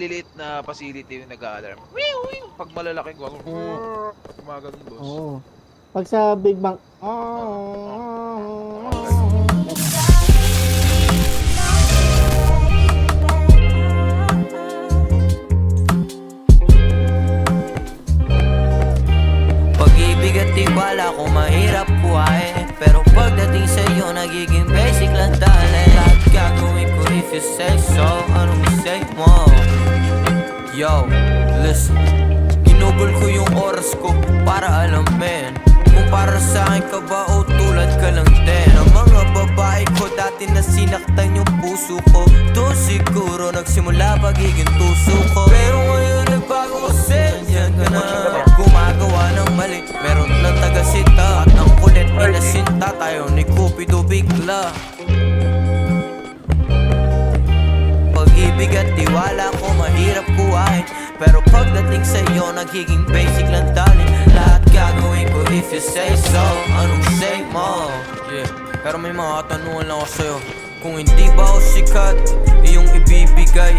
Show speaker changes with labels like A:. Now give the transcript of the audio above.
A: Liliit na facility yung nag-a-alarm. Pag malalaking gumagano'n, boss.
B: Oo. Pag sa Big Bang,
C: Pag-ibig at tiwala ko mahirap kuhain, pero pagdating sa'yo nagiging basic lang dali. Lahat gagawin ko if you say so. Anong say mo? Yo, listen, ginugol ko yung oras ko para alamin kung para sa akin ka ba o tulad ka lang din. Ang mga babae ko dati na sinaktan yung puso ko, doon siguro nagsimula pagiging tuso ko. Pero ngayon nagbago kasi yan ka na gumagawa ng mali. Meron lang taga-sita at ang kulit inasinta. Tayo ni Cupido bigla. Pag-ibig at tiwala ko mahirap kuhain, pero pagdating sa'yo nagiging basic lang dali. Lahat gagawin ko if you say so. Anong say mo? Pero may mga katanungan lang ako sa'yo. Kung hindi ba ako sikat, iyong ibibigay